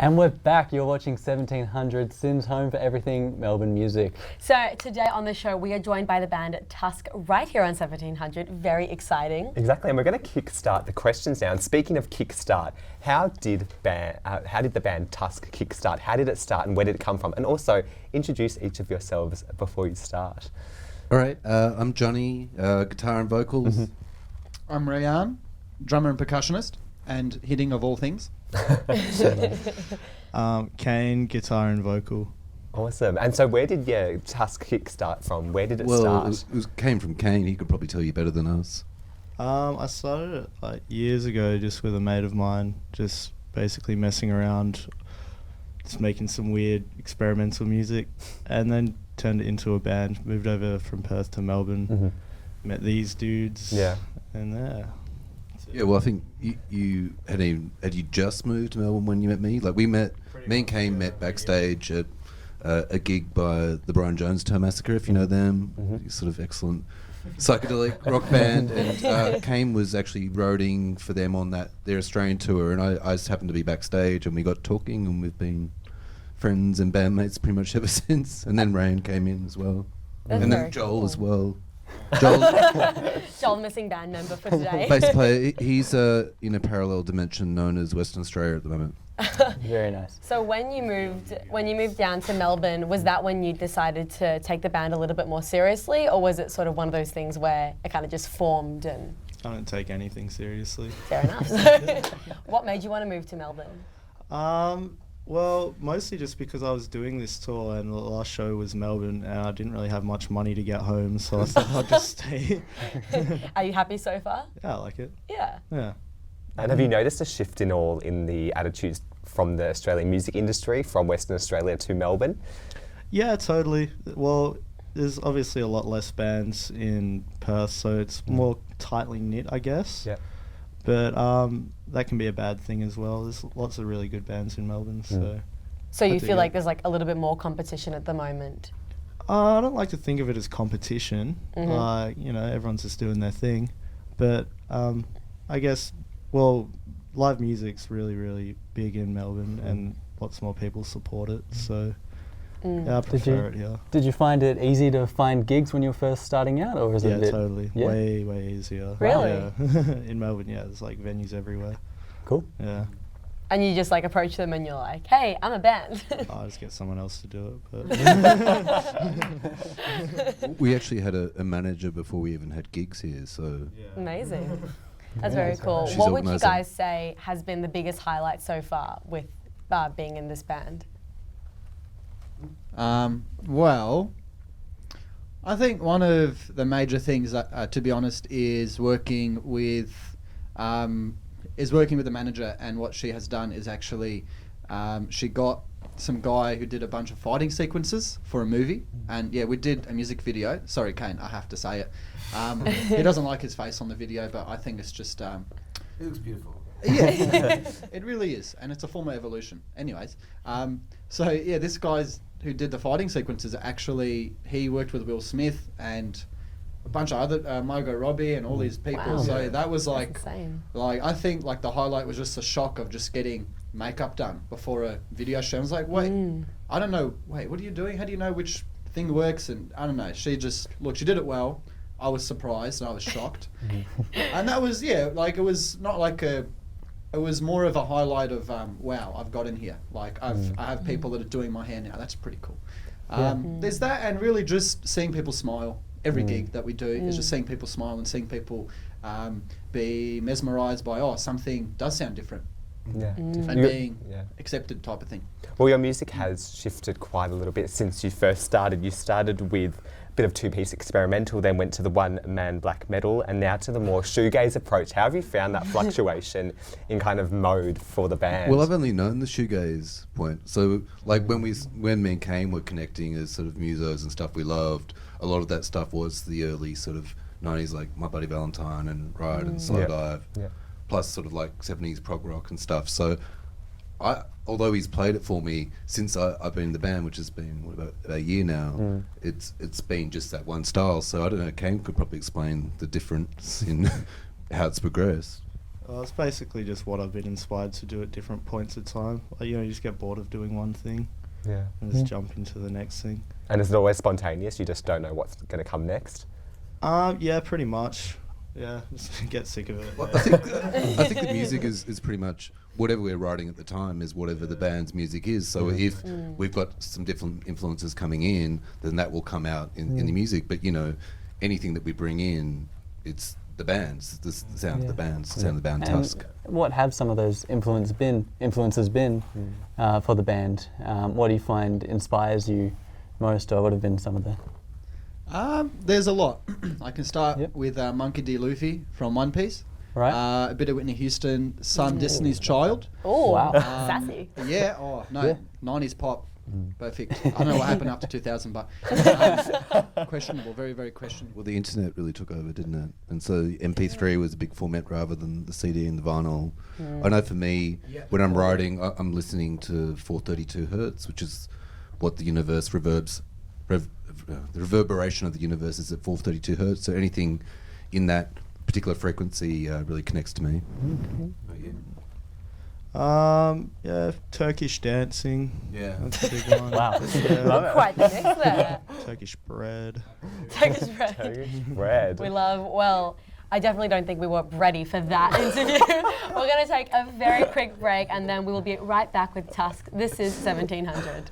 And we're back. You're watching 1700, Sim's home for everything Melbourne music. So today on the show, we are joined by the band Tusc right here on 1700. Very exciting. Exactly, and we're going to kickstart the questions now. And speaking of kickstart, how did the band Tusc kickstart? How did it start, and where did it come from? And also, introduce each of yourselves before you start. All right, I'm Johnny, guitar and vocals. Mm-hmm. I'm Rayan, drummer and percussionist, and hitting of all things. Kane, guitar and vocal. Awesome. And so where did Tusc kickstart from? Where did it start? It came from Kane. He could probably tell you better than us. I started it like years ago just with a mate of mine, just basically messing around, just making some weird experimental music, and then turned it into a band. Moved over from Perth to Melbourne, met these dudes, and there. Yeah, well, I think you had you just moved to Melbourne when you met me? Like me and Kane met backstage at a gig by the Brian Jones Tour Massacre, if you know them. Sort of excellent psychedelic rock band, and Kane was actually roading for them on their Australian tour, and I just happened to be backstage, and we got talking, and we've been friends and bandmates pretty much ever since. And then Rayan came in as well, and then Joel as well. Joel, missing band member for today. Bass player. He's in a parallel dimension known as Western Australia at the moment. Very nice. So when you moved down to Melbourne, was that when you decided to take the band a little bit more seriously, or was it sort of one of those things where it kind of just formed and? I don't take anything seriously. Fair enough. What made you want to move to Melbourne? Well, mostly just because I was doing this tour and the last show was Melbourne and I didn't really have much money to get home, so I thought I'd just stay. Are you happy so far? Yeah, I like it. Yeah. Yeah. And have you noticed a shift in the attitudes from the Australian music industry from Western Australia to Melbourne? Yeah, totally. Well, there's obviously a lot less bands in Perth, so it's more tightly knit, I guess. Yeah. But that can be a bad thing as well. There's lots of really good bands in Melbourne, so. So you feel like there's like a little bit more competition at the moment? I don't like to think of it as competition. Everyone's just doing their thing. But I guess, live music's really, really big in Melbourne, and lots more people support it. So yeah, I prefer it here. Did you find it easy to find gigs when you were first starting out, or is it a bit? Totally. Yeah? Way easier. Really? Yeah. In Melbourne, there's like venues everywhere. Cool. Yeah. And you just like approach them and you're like, hey, I'm a band. I'll just get someone else to do it. But We actually had a manager before we even had gigs here, so. Amazing. That's very cool. She's What would you organising. guys say has been the biggest highlight so far with being in this band? Well, I think one of the major things, to be honest, is working with the manager. And what she has done is actually she got some guy who did a bunch of fighting sequences for a movie, and we did a music video. Sorry, Kane, I have to say it. He doesn't like his face on the video, but I think it's just. It looks beautiful. Yeah, it really is, and it's a form of evolution. Anyways, this guy's who did the fighting sequences, actually, he worked with Will Smith and a bunch of other, Margot Robbie and all these people. Wow. So that was That's insane. I think like the highlight was just the shock of just getting makeup done before a video show. I was like, wait, I don't know, what are you doing? How do you know which thing works? And I don't know, she did it well. I was surprised and I was shocked. And that was, it was not like it was more of a highlight of, wow, I've got in here. Like, I have people that are doing my hair now. That's pretty cool. There's that, and really just seeing people smile. Every gig that we do is just seeing people smile and seeing people be mesmerised by, something does sound different. Yeah. And being accepted type of thing. Well, your music has shifted quite a little bit since you first started. You started with a bit of two-piece experimental, then went to the one-man black metal, and now to the more shoegaze approach. How have you found that fluctuation in kind of mode for the band? Well, I've only known the shoegaze point. So, like when me and Kane were connecting as sort of musos and stuff we loved, a lot of that stuff was the early sort of 90s, like My Bloody Valentine and Riot and Slow Dive, plus sort of like 70s prog rock and stuff. So, although he's played it for me since I've been in the band, which has been about a year now, it's been just that one style. So I don't know, Kane could probably explain the difference in how it's progressed. Well, it's basically just what I've been inspired to do at different points of time. Like, you just get bored of doing one thing Yeah. and just jump into the next thing. And is it always spontaneous? You just don't know what's going to come next? Yeah, pretty much. Yeah, just get sick of it. Well, yeah. I think the music is pretty much whatever we're writing at the time is whatever the band's music is. So if we've got some different influences coming in, then that will come out in the music. But anything that we bring in, it's the band's, the sound of the band's, the sound of the band And Tusc. what have some of those influences been for the band? What do you find inspires you most, or what have been some of the? There's a lot. I can start Yep. with Monkey D. Luffy from One Piece. Right. A bit of Whitney Houston, Son Destiny's Child. Oh, Wow. sassy. Yeah, oh, no, Yeah. 90s pop. Perfect. I don't know what happened after 2000, but questionable, very, very questionable. Well, the internet really took over, didn't it? And so MP3 was a big format rather than the CD and the vinyl. I know for me, when I'm writing, I'm listening to 432 hertz, which is what the universe the reverberation of the universe is at 432 hertz. So anything in that particular frequency really connects to me. Yeah, Turkish dancing. Yeah. That's a big one. Wow. Yeah. Quite the mix there. Turkish bread. Turkish bread. Red. We love, well, I definitely don't think we were ready for that interview. We're going to take a very quick break and then we will be right back with Tusc. This is 1700.